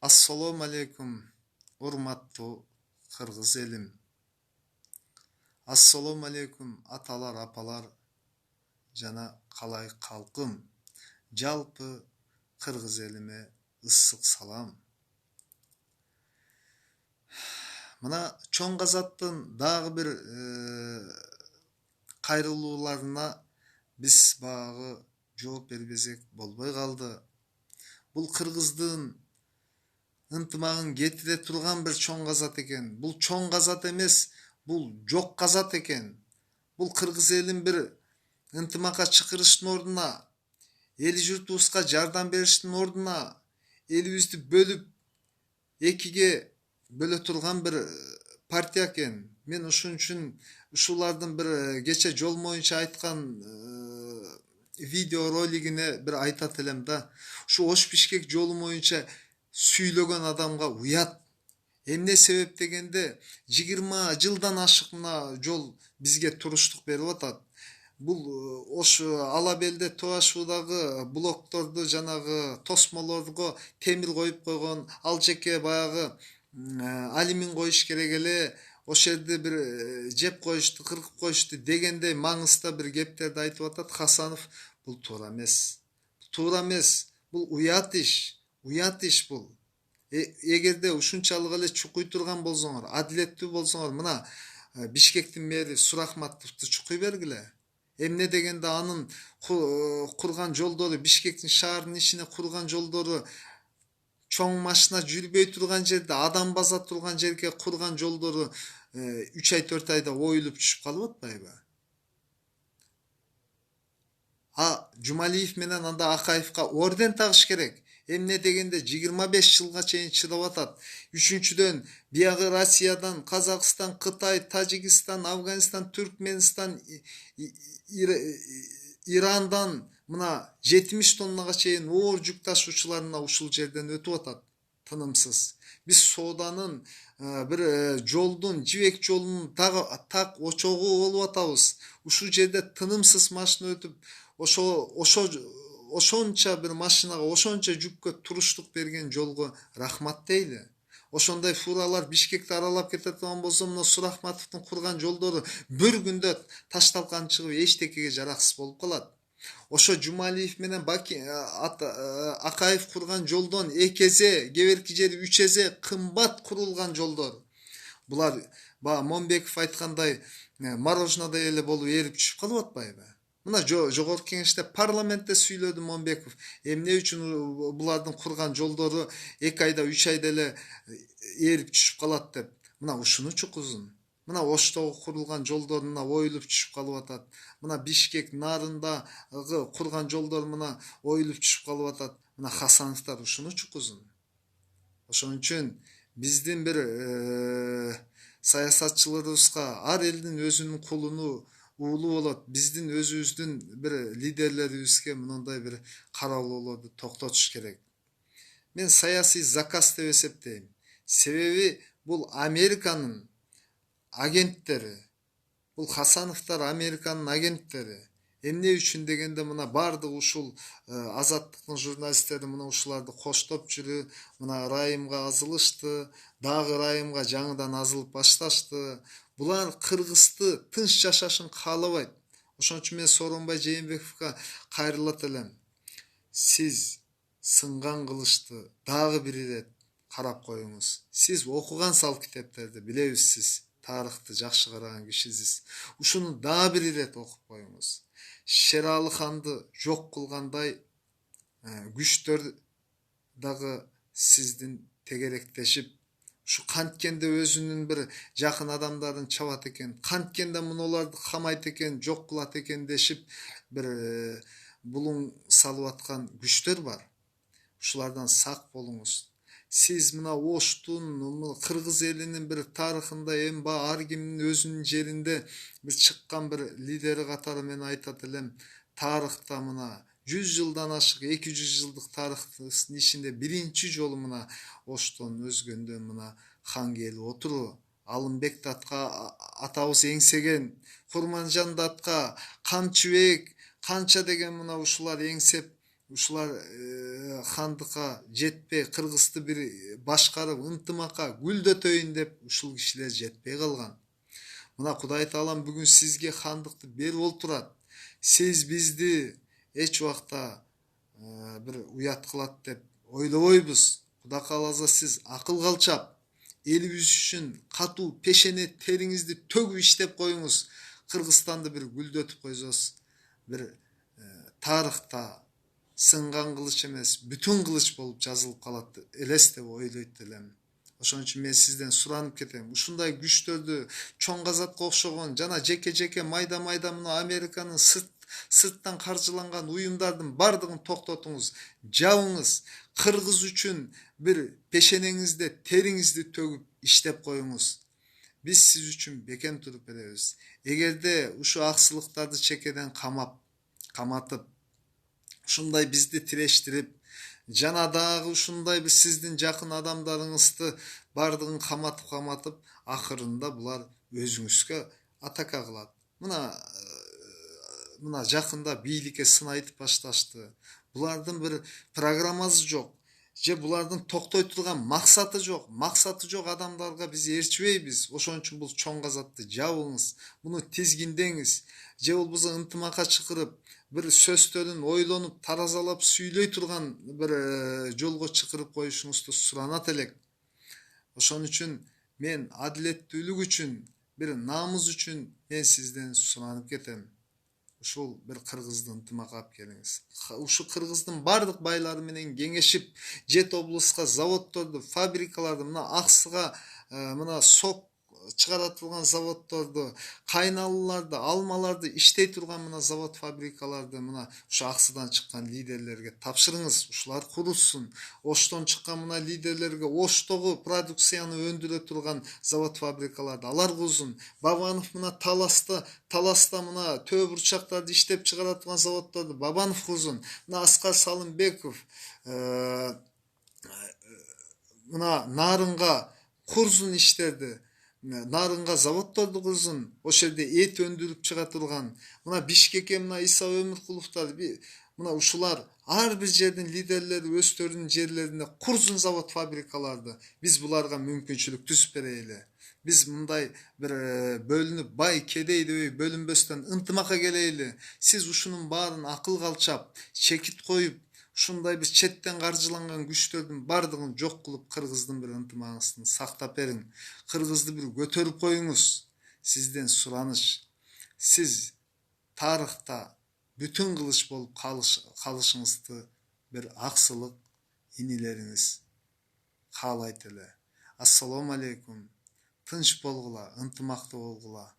Assalomu alaykum, hurmatli qirg'iz elim. Assalomu alaykum, atalar, apalar, jana qalay xalqim. Jalpı qirg'iz elime ıssiq salam. Mına çoң qazattın dagı bir qayrılууlarına biz bağı жооп бербесек болбой kaldı. Bul qirg'izdin ынтымагын кетире турган bir çoң казат экен. Бул çoң казат эмес, бул жок казат экен. Бул кыргыз элин bir ынтымакка чакырыштын ордуна, эли журтубузга жардам бериштин ордуна, элибизди бөлүп экиге бөлө турган bir партия экен. Мен ушун үчүн ушулардын bir кече жол боюнча айткан видео ролигине bir айтат элем да. Ушу Ош Бишкек жолу боюнча сүйлөгөн адамга уят. Эмне себеп дегенде 20 жылдан ашык мына жол бизге туруштук берип атат. Бул ошо Алабелде Тоашуудагы блокторду жанагы тосмолорго темир коюп койгон, ал жеке баягы алимин коюш керек эле, ошол жерде bir жеп коюшту, кыркып коюшту дегендей маңызда bir кептерди айтып атат Хасанов. Бул туура эмес. Туура эмес. Бул уят иш. Уят иш бул. Эгерде ушунчалык эле чукуй турган болсоңор, адилеттүү болсоңор, мына Бишкектин мэри Сурахматовду чукуй бергиле. Эмне дегенде анын курган жолдору, Бишкектин шаарынын ичине курган жолдору çoң машина жүрбөй турган жерде, адам база турган жерге курган жолдору 3 ай 4 айда оюлуп түшүп калып атпайбы? Жумалиев менен анда Акаевка орден тагыш керек. Эмне дегенде 25 жылга чейин чыдап атат. Үчүнчүдөн биягы Россиядан, Казакстан, Кытай, Тажикстан, Афганистан, Түркменстан, Ирандан мына 70 тоннага чейин оор жүк ташуучуларына ушул жерден өтүп атат тынымсыз. Биз сооданын bir жолдун, жибек жолунун так очогу болуп атабыз. Ушул жерде тынымсыз машина өтүп, ошонча bir машинага, ошонча жүккө туруштук берген жолго рахмат дейли. Ошондой фуралар Бишкекти аралап кететиген болсо, мына Сурахматовдун курган жолдору bir күндө ташталган чыгып эчтекеге жараксыз болуп калат. Ошо Жумалиев менен Акаев курган жолдон экезе, кеберки жери 3 эзе кымбат курулган жолдор. Булар Момбеков айткандай мороженодай эле болуп эрип түшүп калып атпайбы? Мына жогорку кеңеште парламентте сүйлөдү Момбеков. Эмне үчүн булардын курган жолдору 2 айда 3 айда эле эрип түшүп калат деп. Мына ушуну чукузун. Мына Оштогу курулган жолдор мына оюлуп түшүп калып атат. Мына Бишкек нарындагы курган жолдор мына оюлуп түшүп калып атат. Мына Хасановдор ушуну чукузун. Ошон үчүн биздин bir саясатчыларыбызга ар элдин өзүнүн кулуну уулу болот. Биздин өзүбүздүн bir лидерлерибизге мындай bir кароолуулорду токтотуш керек. Мен саясий заказ деп эсептейм. Себеби бул Американын агенттери. Бул Хасановдор Американын агенттери. Эмне үчүн дегенде мына бардык ушул Азаттыктын журналисттери мына ушуларды коштоп жүрү, мына Райымга азылышты, дагы Райымга жаңыдан азылып башташты. Булар кыргызды тынч жашашын каалабайт. Ошон үчүн мен Сооронбай Жээнбековго кайрылат элем. Сиз сынган кылычты дагы бир ирет карап коюңуз. Сиз окуган сал китептерди билебиз, сиз тарыхты жакшы караган кишисиз. Ушуну дагы бир ирет окуп коюңуз. Шералы ханды жок кылгандай күчтөр дагы сиздин тегеректешип, ушу канткенде өзүнүн bir жакын адамдарын чабат экен, канткенде мунуларды камайт экен, жок кылат экен дешип bir булуң салып аткан күчтөр бар. Ушулардан сак болуңуз. Сиз мына Оштун, кыргыз элинин bir тарыхында эми ар кимдин өзүнүн жеринде bir чыккан bir лидери катары мен айтат элем. Тарыхта мына 100 жылдан ашык, 200 жылдык тарыхтын ичинде биринчи жолу мына Оштон өзгөндө мына хан келип отуруу. Алымбек датка атабыз эңсеген, Курманжан датка, Камчыбек, канча деген мына ушулар эңсеп ушулар хандыкка жетпей кыргызды бир башкарып ынтымакка гүлдөтөйүн деп ушул кишилер жетпей калган. Мына Кудай Таалам бүгүн сизге хандыкты берип олтурат. Сиз бизди эч убакта бир уят кылат деп ойлобойбуз. Кудай кааласа сиз акыл калчап, элибиз үчүн катуу пешене териңизди төгүп иштеп коюңуз. Кыргызстанды бир гүлдөтүп койсоз, бир тарыхта сынган кылыч эмес, бүтүн кылыч болуп жазылып калат элес деп ойлойт элем. Ошон үчүн мен сизден суранып кетем. Ушундай күчтөрдү чоң казатка окшогон жана жеке майда мына Американын сырттан каржыланган уюмдардын бардыгын токтотуңуз, жабыңыз. Кыргыз үчүн бир пешенеңизде териңизди төгүп иштеп коюңуз. Биз сиз үчүн бекем туруп беребиз. Эгерде ушу аксылыктарды чекеден каматып, ушундай бизди тирештирип, жана дагы ушундай бир сиздин жакын адамдарыңызды бардыгын каматып, акырында булар өзүңүзгө атака кылат. Мына жакында бийликке сын айтып башташты. Булардын бир программасы жок. Же булардын токтой турган максаты жок. Максаты жок адамдарга биз ээрчибейбиз. Ошон үчүн бул чоң казатты жабыңыз. Буну тизгиндеңиз. Же болбосо ынтымакка чакырып, бир сөздөрүн ойлонуп, таразалап сүйлөй турган бир жолго чакырып коюшуңузду суранат элек. Ошон үчүн мен адилеттүүлүк үчүн, бир намус үчүн мен сизден суранып кетем. Ушул бир кыргызды ынтымакка алып келиңиз. Ушу кыргыздын бардык байлары менен кеңешип, Жет облуска заводдорду, фабрикаларды, мына Аксыга мына сок чыгаратылган заводдорду, кайналууларды, алмаларды иштей турган мына завод фабрикаларды мына ушу Аксыдан чыккан лидерлерге тапшырыңыз. Ушулар курушсун. Оштон чыккан мына лидерлерге Оштогу продукцияны өндүрө турган завод фабрикаларды алар курсун. Бабанов мына Таласта мына төө бурчактарды иштеп чыгара турган заводдорду Бабанов курсун. Мына Аскар Салымбеков мына Нарынга курсун иштерди. Нарынга заводдорду курсун. Ошол жерде эт өндүрүп чыга турган. Мына Бишкекке мына Иса Өмүркуловдор, мына ушулар ар бир жердин лидерлери өздөрүнүн жерлеринде курсун завод фабрикаларды. Биз буларга мүмкүнчүлүк түзүп берели. Биз мындай бир бөлүнүп, бай кедей дебей бөлүнбөстөн ынтымакка келели. Сиз ушунун баарын акыл калчап, чекит коюп, ушундай бир четтен каржыланган күчтөрдүн бардыгын жок кылып, кыргыздын бир ынтымагын сактап бериң. Кыргызды бир көтөрүп коюңуз. Сизден сураныч. Сиз тарыхта бүтүн кылыч болуп калышыңызды бир аксылык инилериңиз каалайт эле. Ассалому алейкум. Тынч болгула, ынтымактуу болгула.